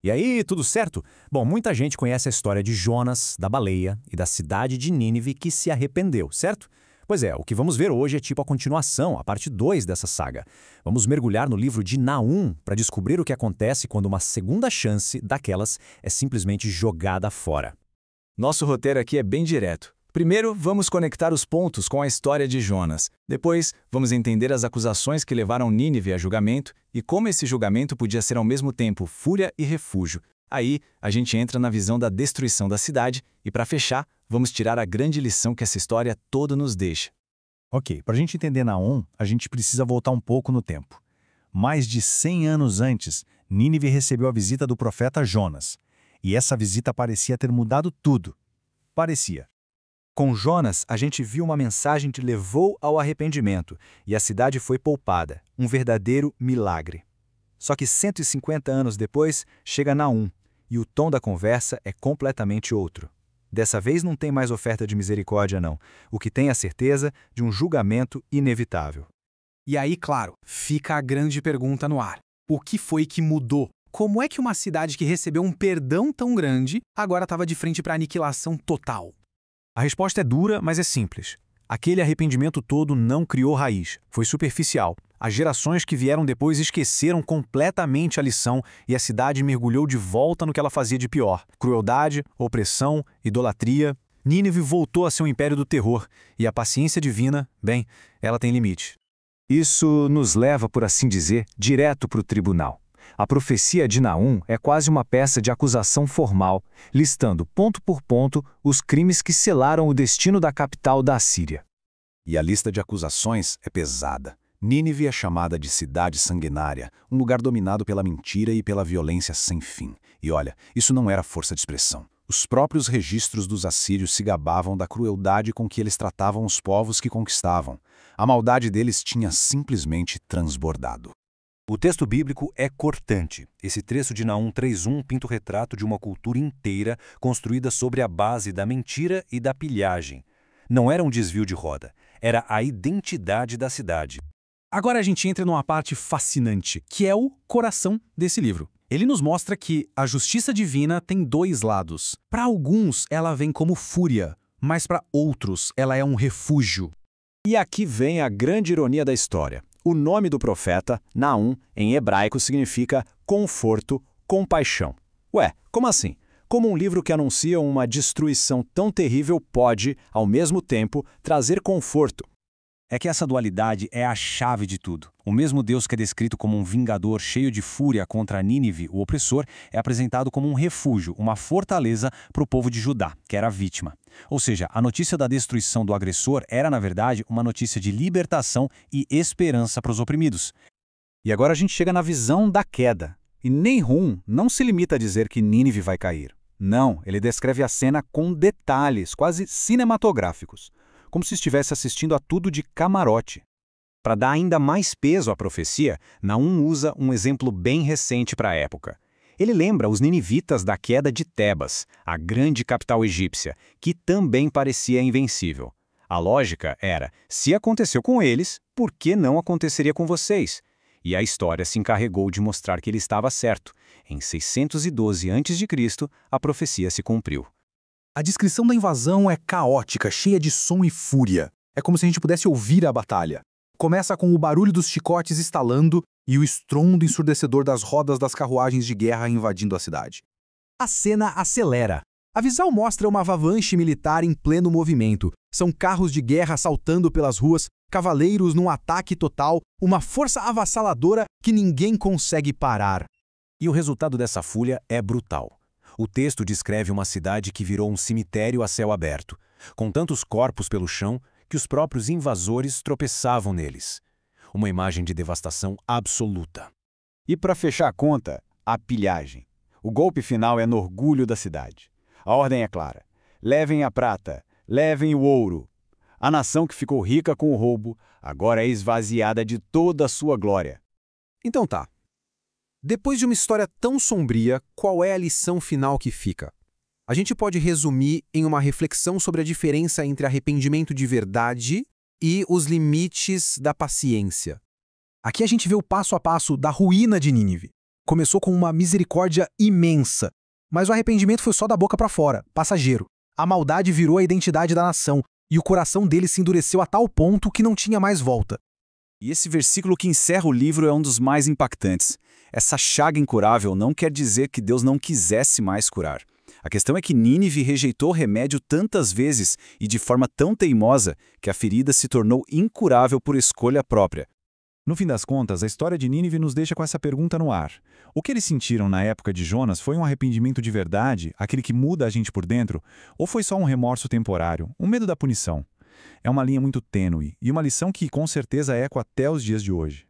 E aí, tudo certo? Bom, muita gente conhece a história de Jonas, da baleia e da cidade de Nínive que se arrependeu, certo? Pois é, o que vamos ver hoje é tipo a continuação, a parte 2 dessa saga. Vamos mergulhar no livro de Naum para descobrir o que acontece quando uma segunda chance daquelas é simplesmente jogada fora. Nosso roteiro aqui é bem direto. Primeiro, vamos conectar os pontos com a história de Jonas. Depois, vamos entender as acusações que levaram Nínive a julgamento e como esse julgamento podia ser ao mesmo tempo fúria e refúgio. Aí, a gente entra na visão da destruição da cidade e, para fechar, vamos tirar a grande lição que essa história toda nos deixa. Ok, para a gente entender Naum, a gente precisa voltar um pouco no tempo. Mais de 100 anos antes, Nínive recebeu a visita do profeta Jonas. E essa visita parecia ter mudado tudo. Parecia. Com Jonas, a gente viu uma mensagem que levou ao arrependimento, e a cidade foi poupada, um verdadeiro milagre. Só que 150 anos depois, chega Naum, e o tom da conversa é completamente outro. Dessa vez não tem mais oferta de misericórdia, não. O que tem é a certeza de um julgamento inevitável. E aí, claro, fica a grande pergunta no ar. O que foi que mudou? Como é que uma cidade que recebeu um perdão tão grande agora estava de frente para a aniquilação total? A resposta é dura, mas é simples. Aquele arrependimento todo não criou raiz, foi superficial. As gerações que vieram depois esqueceram completamente a lição e a cidade mergulhou de volta no que ela fazia de pior. Crueldade, opressão, idolatria. Nínive voltou a ser um império do terror, e a paciência divina, bem, ela tem limite. Isso nos leva, por assim dizer, direto para o tribunal. A profecia de Naum é quase uma peça de acusação formal, listando ponto por ponto os crimes que selaram o destino da capital da Assíria. E a lista de acusações é pesada. Nínive é chamada de cidade sanguinária, um lugar dominado pela mentira e pela violência sem fim. E olha, isso não era força de expressão. Os próprios registros dos assírios se gabavam da crueldade com que eles tratavam os povos que conquistavam. A maldade deles tinha simplesmente transbordado. O texto bíblico é cortante. Esse trecho de Naum 3:1 pinta o retrato de uma cultura inteira construída sobre a base da mentira e da pilhagem. Não era um desvio de roda, era a identidade da cidade. Agora a gente entra numa parte fascinante, que é o coração desse livro. Ele nos mostra que a justiça divina tem dois lados. Para alguns, ela vem como fúria, mas para outros, ela é um refúgio. E aqui vem a grande ironia da história. O nome do profeta, Naum, em hebraico significa conforto, compaixão. Ué, como assim? Como um livro que anuncia uma destruição tão terrível pode, ao mesmo tempo, trazer conforto? É que essa dualidade é a chave de tudo. O mesmo Deus que é descrito como um vingador cheio de fúria contra Nínive, o opressor, é apresentado como um refúgio, uma fortaleza para o povo de Judá, que era a vítima. Ou seja, a notícia da destruição do agressor era, na verdade, uma notícia de libertação e esperança para os oprimidos. E agora a gente chega na visão da queda. E Nahum não se limita a dizer que Nínive vai cair. Não, ele descreve a cena com detalhes quase cinematográficos, como se estivesse assistindo a tudo de camarote. Para dar ainda mais peso à profecia, Naum usa um exemplo bem recente para a época. Ele lembra os ninivitas da queda de Tebas, a grande capital egípcia, que também parecia invencível. A lógica era, se aconteceu com eles, por que não aconteceria com vocês? E a história se encarregou de mostrar que ele estava certo. Em 612 a.C., a profecia se cumpriu. A descrição da invasão é caótica, cheia de som e fúria. É como se a gente pudesse ouvir a batalha. Começa com o barulho dos chicotes estalando e o estrondo ensurdecedor das rodas das carruagens de guerra invadindo a cidade. A cena acelera. A visão mostra uma avalanche militar em pleno movimento. São carros de guerra saltando pelas ruas, cavaleiros num ataque total, uma força avassaladora que ninguém consegue parar. E o resultado dessa fúria é brutal. O texto descreve uma cidade que virou um cemitério a céu aberto, com tantos corpos pelo chão que os próprios invasores tropeçavam neles. Uma imagem de devastação absoluta. E para fechar a conta, a pilhagem. O golpe final é no orgulho da cidade. A ordem é clara. Levem a prata, levem o ouro. A nação que ficou rica com o roubo, agora é esvaziada de toda a sua glória. Então tá. Depois de uma história tão sombria, qual é a lição final que fica? A gente pode resumir em uma reflexão sobre a diferença entre arrependimento de verdade e os limites da paciência. Aqui a gente vê o passo a passo da ruína de Nínive. Começou com uma misericórdia imensa, mas o arrependimento foi só da boca para fora, passageiro. A maldade virou a identidade da nação, e o coração dele se endureceu a tal ponto que não tinha mais volta. E esse versículo que encerra o livro é um dos mais impactantes. Essa chaga incurável não quer dizer que Deus não quisesse mais curar. A questão é que Nínive rejeitou o remédio tantas vezes e de forma tão teimosa que a ferida se tornou incurável por escolha própria. No fim das contas, a história de Nínive nos deixa com essa pergunta no ar. O que eles sentiram na época de Jonas foi um arrependimento de verdade, aquele que muda a gente por dentro, ou foi só um remorso temporário, um medo da punição? É uma linha muito tênue e uma lição que com certeza ecoa até os dias de hoje.